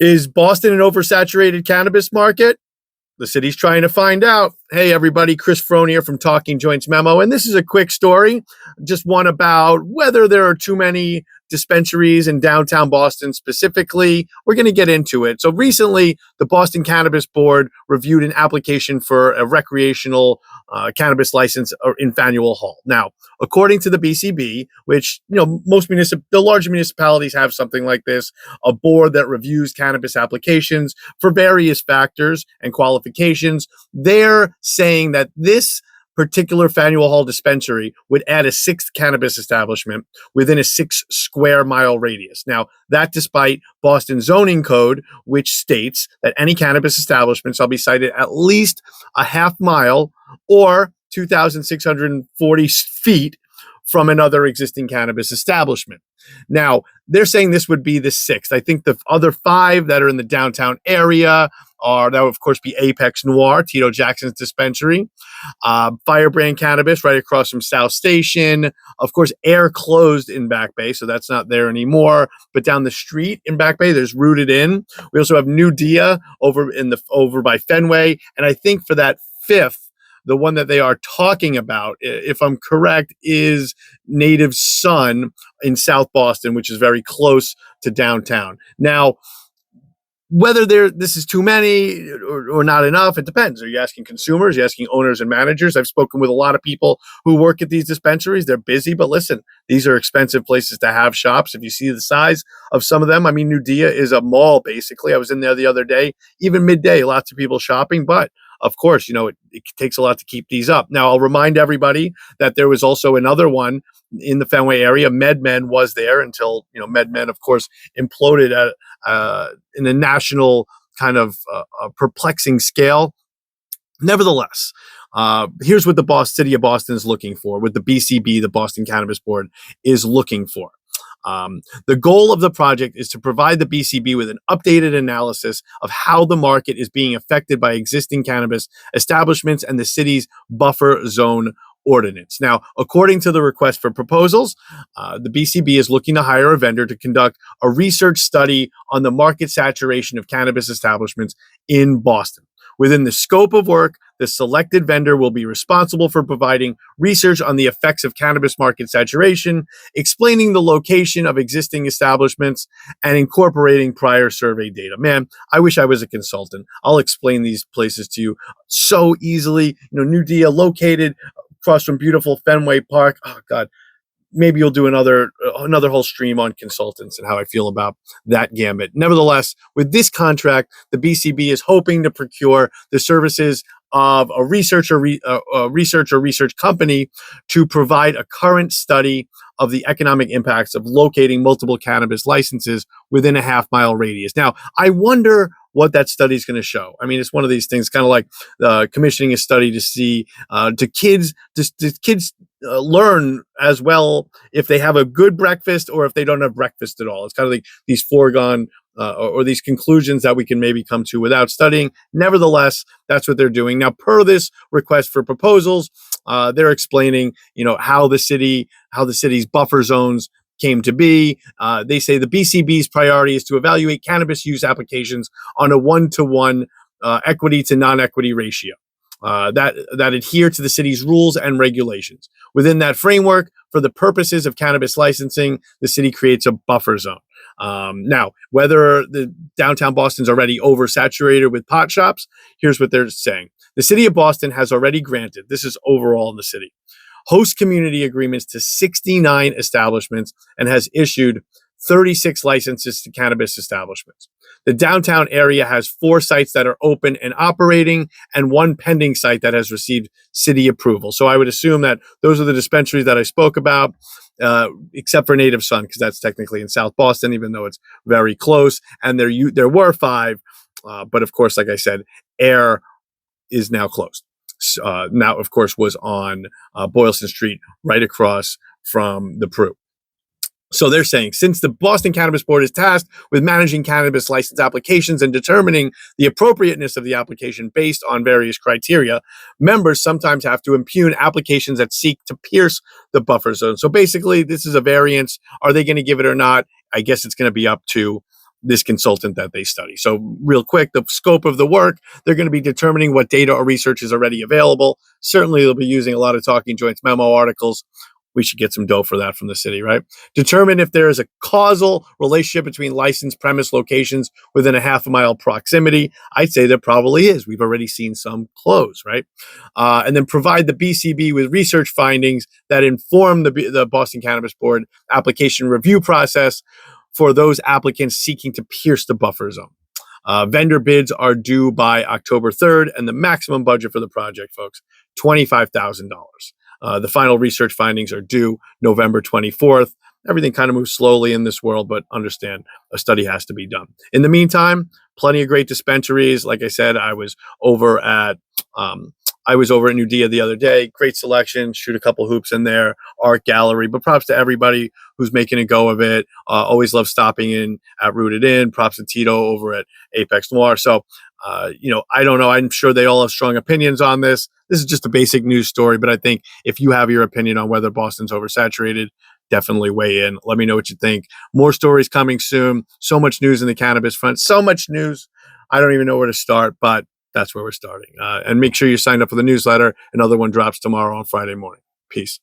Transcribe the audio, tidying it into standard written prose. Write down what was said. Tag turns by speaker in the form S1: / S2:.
S1: Is Boston an oversaturated cannabis market? The city's trying to find out. Hey, everybody, Chris Frone here from Talking Joints Memo. And this is a quick story, just one about whether there are too many dispensaries in downtown Boston specifically. We're going to get into it. So recently, the Boston Cannabis Board reviewed an application for a recreational cannabis license in Faneuil Hall. Now, according to the BCB, which, the larger municipalities have something like this, a board that reviews cannabis applications for various factors and qualifications, they're saying that this particular Faneuil Hall dispensary would add a sixth cannabis establishment within a 6 square mile radius. Now, that despite Boston zoning code, which states that any cannabis establishment shall be sited at least a half mile or 2,640 feet from another existing cannabis establishment. Now, they're saying this would be the sixth. I think the other 5 that are in the downtown area that would, of course, be Apex Noir, Tito Jackson's dispensary, Firebrand Cannabis right across from South Station. Of course, Air closed in Back Bay, so that's not there anymore. But down the street in Back Bay, there's Rooted In. We also have New Dia over by Fenway. And I think for that 5th, the one that they are talking about, if I'm correct, is Native Sun in South Boston, which is very close to downtown. Now, whether this is too many or not enough, it depends. Are you asking consumers? Are you asking owners and managers? I've spoken with a lot of people who work at these dispensaries. They're busy, but listen, these are expensive places to have shops. If you see the size of some of them, I mean, New Dia is a mall, basically. I was in there the other day, even midday, lots of people shopping, but of course, it takes a lot to keep these up. Now, I'll remind everybody that there was also another one in the Fenway area. MedMen was there until, MedMen, of course, imploded in a national kind of perplexing scale. Nevertheless, here's what the city of Boston is looking for, what the BCB, the Boston Cannabis Board, is looking for. The goal of the project is to provide the BCB with an updated analysis of how the market is being affected by existing cannabis establishments and the city's buffer zone ordinance. Now, according to the request for proposals, the BCB is looking to hire a vendor to conduct a research study on the market saturation of cannabis establishments in Boston. Within the scope of work, the selected vendor will be responsible for providing research on the effects of cannabis market saturation, explaining the location of existing establishments, and incorporating prior survey data. Man, I wish I was a consultant. I'll explain these places to you so easily. New Dia located across from beautiful Fenway Park. Oh, God. Maybe you'll do another whole stream on consultants and how I feel about that gambit. Nevertheless, with this contract, the BCB is hoping to procure the services of a research company to provide a current study of the economic impacts of locating multiple cannabis licenses within a half-mile radius. Now, I wonder what that study is going to show. I mean, it's one of these things, kind of like commissioning a study to see do kids learn as well if they have a good breakfast or if they don't have breakfast at all. It's kind of like these foregone or these conclusions that we can maybe come to without studying. Nevertheless, that's what they're doing. Now, per this request for proposals, they're explaining, how the city's buffer zones came to be. They say the BCB's priority is to evaluate cannabis use applications on a 1-to-1 equity to non-equity ratio that adhere to the city's rules and regulations. Within that framework, for the purposes of cannabis licensing, the city creates a buffer zone. Now, whether the downtown Boston's already oversaturated with pot shops, here's what they're saying. The city of Boston has already granted, this is overall in the city, host community agreements to 69 establishments and has issued 36 licenses to cannabis establishments. The downtown area has 4 sites that are open and operating and 1 pending site that has received city approval. So I would assume that those are the dispensaries that I spoke about, except for Native Sun, because that's technically in South Boston, even though it's very close. And there were 5, but of course, like I said, Air is now closed. Now, of course, was on Boylston Street, right across from the Peru. So they're saying, since the Boston Cannabis Board is tasked with managing cannabis license applications and determining the appropriateness of the application based on various criteria, members sometimes have to impugn applications that seek to pierce the buffer zone. So basically, this is a variance. Are they going to give it or not? I guess it's going to be up to this consultant that they study. So real quick, the scope of the work, they're going to be determining what data or research is already available. Certainly they'll be using a lot of Talking Joints memo articles. We should get some dough for that from the city, right? Determine if there is a causal relationship between licensed premise locations within a half a mile proximity. I'd say there probably is. We've already seen some close, right? And then provide the BCB with research findings that inform the Boston Cannabis Board application review process for those applicants seeking to pierce the buffer zone. Vendor bids are due by October 3rd, and the maximum budget for the project, folks, $25,000. The final research findings are due November 24th. Everything kind of moves slowly in this world, but understand a study has to be done. In the meantime, plenty of great dispensaries. Like I said, I was over at New Dia the other day. Great selection. Shoot a couple hoops in there. Art gallery. But props to everybody who's making a go of it. Always love stopping in at Rooted In. Props to Tito over at Apex Noir. So, I don't know. I'm sure they all have strong opinions on this. This is just a basic news story, but I think if you have your opinion on whether Boston's oversaturated, definitely weigh in. Let me know what you think. More stories coming soon. So much news in the cannabis front. So much news. I don't even know where to start, but that's where we're starting. And make sure you sign up for the newsletter. Another one drops tomorrow on Friday morning. Peace.